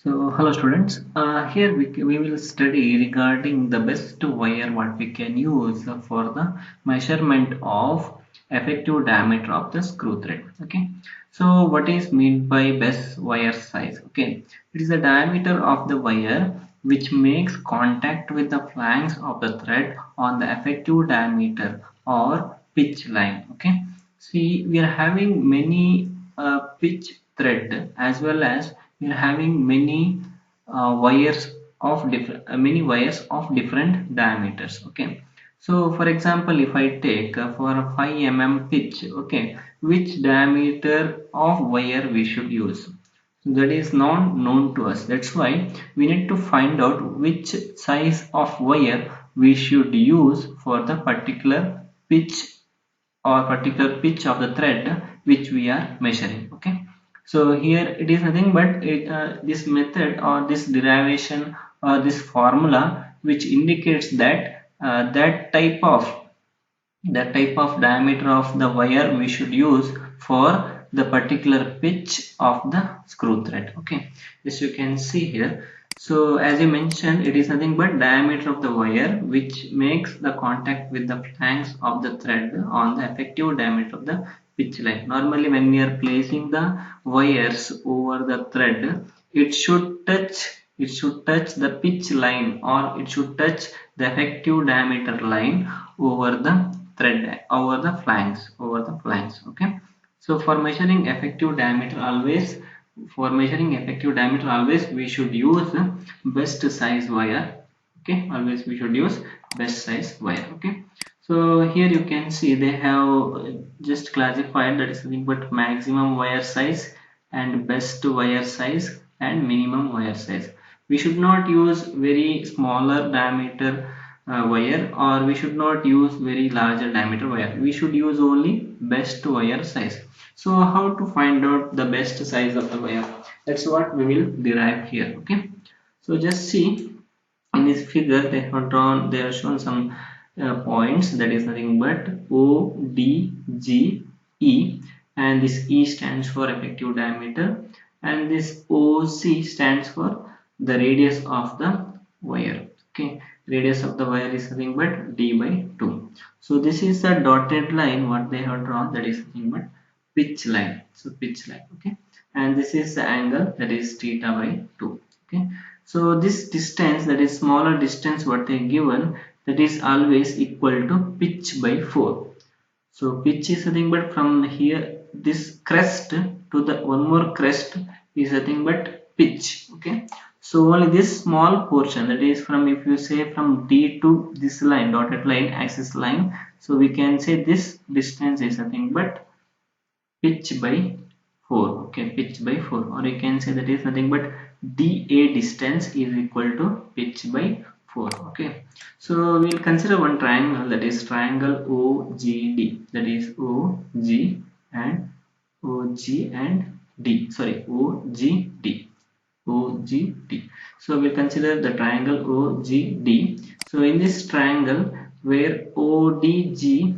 So, hello students. Here we will study regarding the best wire what we can use for the measurement of effective diameter of the screw thread. Okay. So, what is meant by best wire size? Okay. It is the diameter of the wire which makes contact with the flanks of the thread on the effective diameter or pitch line. Okay. See, we are having many pitch thread as well as we are having wires of many wires of different diameters. Okay, so for example, if I take for a 5 mm pitch, okay, which diameter of wire we should use, that is not known to us. That's why we need to find out which size of wire we should use for the particular pitch or particular pitch of the thread which we are measuring. Okay, so here it is nothing but this method or this derivation or this formula which indicates that that type of diameter of the wire we should use for the particular pitch of the screw thread. Okay, as you can see here, so as you mentioned, it is nothing but diameter of the wire which makes the contact with the flanks of the thread on the effective diameter of the pitch line. Normally when we are placing the wires over the thread, it should touch the pitch line, or it should touch the effective diameter line over the thread, over the flanks. Okay, so for measuring effective diameter always we should use best size wire. Okay, always we should use best size wire. Okay, so here you can see they have just classified, that is nothing but maximum wire size and best wire size and minimum wire size. We should not use very smaller diameter wire, or we should not use very larger diameter wire. We should use only best wire size. So how to find out the best size of the wire? That's what we will derive here. Okay, so just see, in this figure they have shown some points, that is nothing but O, D, G, E, and this E stands for effective diameter, and this OC stands for the radius of the wire. Okay, radius of the wire is nothing but D by 2. So this is the dotted line what they have drawn, that is nothing but pitch line. So pitch line. Okay, and this is the angle, that is theta by 2. Okay, so this distance, that is smaller distance what they given, that is always equal to pitch by 4. So pitch is nothing but from here, this crest to the one more crest is nothing but pitch. Okay, so only this small portion, that is from, if you say from D to this line, dotted line, axis line, so we can say this distance is nothing but pitch by 4. Okay, pitch by 4, or you can say that is nothing but DA distance is equal to pitch by 4. Okay, so we'll consider one triangle, that is triangle OGD, that is OG and D, sorry, OGD. So we'll consider the triangle OGD. So in this triangle, where ODG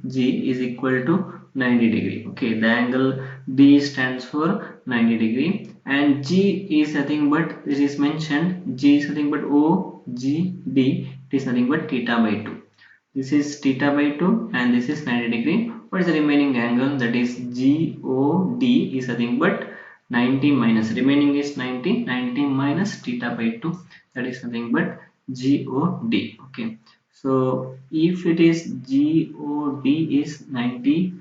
is equal to 90 degree. Okay, the angle D stands for 90 degree, and G is nothing but, this is mentioned, G is nothing but OGD, it is nothing but theta by 2. This is theta by 2 and this is 90 degree. What is the remaining angle? That is GOD is nothing but 90 minus, remaining is 90 minus theta by 2, that is nothing but GOD. Okay, so if it is GOD is 90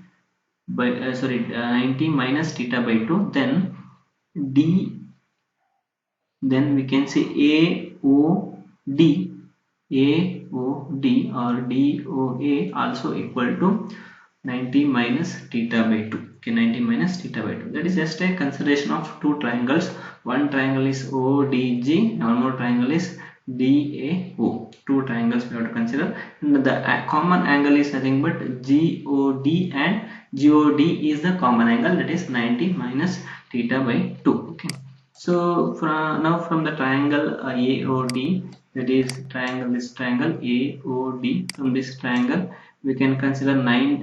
by 90 minus theta by 2, then D, then we can say AOD or DOA also equal to 90 minus theta by 2. Okay, 90 minus theta by 2. That is just a consideration of two triangles. One triangle is ODG, one more triangle is DAO. Two triangles we have to consider. And the common angle is nothing but GOD, and GOD is the common angle, that is 90 minus theta by 2. Okay. So from the triangle AOD, that is this triangle AOD, from this triangle we can consider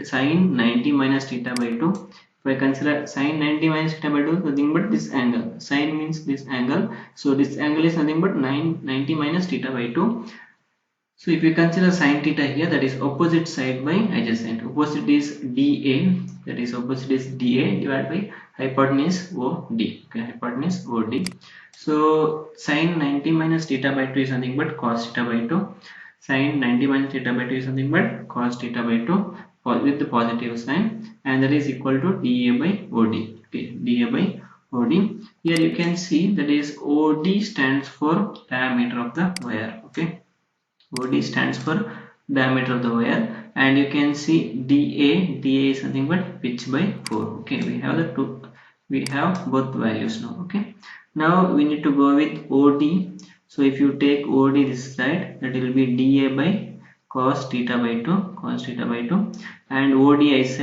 sine 90 minus theta by 2 If I consider sine 90 minus theta by 2 is nothing but this angle. Sine means this angle. So this angle is nothing but 90 minus theta by 2. So if you consider sine theta here, that is opposite side by adjacent. Opposite is dA, that is opposite is dA divided by hypotenuse OD. Okay, hypotenuse OD. So sine 90 minus theta by 2 is nothing but cos theta by 2. Sine 90 minus theta by 2 is nothing but cos theta by 2 with the positive sign, and that is equal to dA by OD. Okay, dA by OD. Here you can see that is OD stands for diameter of the wire. Okay. OD stands for diameter of the wire, and you can see dA is nothing but pitch by 4. Okay, we have both values now. Okay, now we need to go with OD. So if you take OD this side, that will be dA by cos theta by 2, and OD as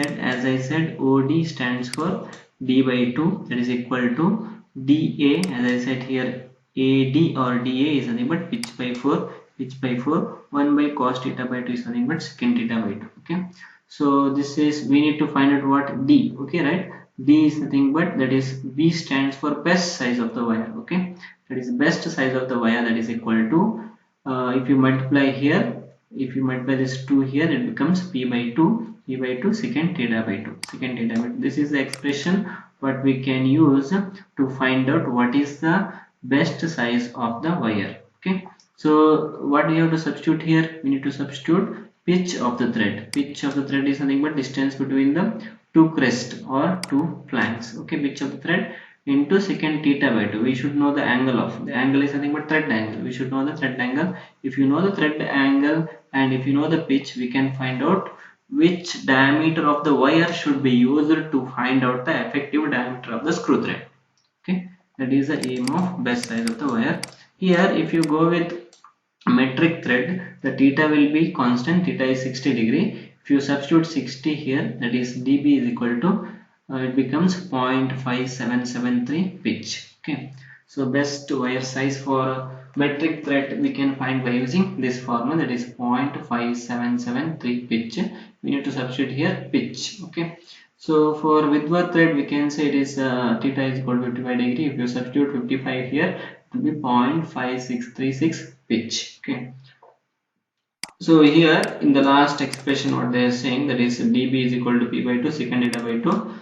I said OD stands for d by 2, that is equal to dA, as I said here AD or dA is nothing but pitch by 4. 1 by cos theta by 2 is nothing but secant theta by 2. Okay, so this is, we need to find out what D. Okay, right, D is nothing but, that is B stands for best size of the wire. Okay, that is best size of the wire, that is equal to if you multiply here, if you multiply this 2 here, it becomes P by 2 secant theta by 2. This is the expression what we can use to find out what is the best size of the wire. Okay, so what we have to substitute here, we need to substitute pitch of the thread. Pitch of the thread is nothing but distance between the two crests or two flanks. Okay, pitch of the thread into secant theta by 2. We should know the angle of, the angle is nothing but thread angle. We should know the thread angle. If you know the thread angle and if you know the pitch, we can find out which diameter of the wire should be used to find out the effective diameter of the screw thread. Okay, that is the aim of best size of the wire. Here if you go with metric thread, the theta will be constant, theta is 60 degree. If you substitute 60 here, that is dB is equal to it becomes 0.5773 pitch. Okay, so best wire size for metric thread we can find by using this formula, that is 0.5773 pitch. We need to substitute here pitch. Okay, so for Whitworth thread we can say it is theta is equal to 55 degree. If you substitute 55 here, it will be 0.5636 pitch. Okay, so here in the last expression what they are saying, that is dB is equal to P by 2 secant theta by 2.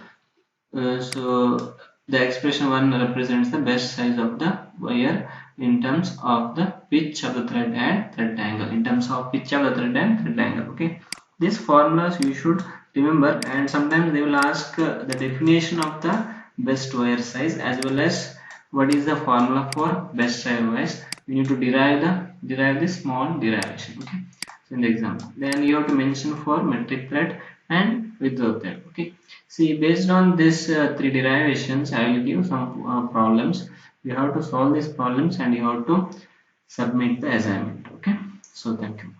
So the expression 1 represents the best size of the wire in terms of the pitch of the thread and thread angle. Okay, these formulas you should remember, and sometimes they will ask the definition of the best wire size as well as what is the formula for best wire size. We need to derive the small derivation. Okay, so in the example, then you have to mention for metric thread and Whitworth thread. Okay, see, based on this 3 derivations, I will give some problems. You have to solve these problems and you have to submit the assignment. Okay, so thank you.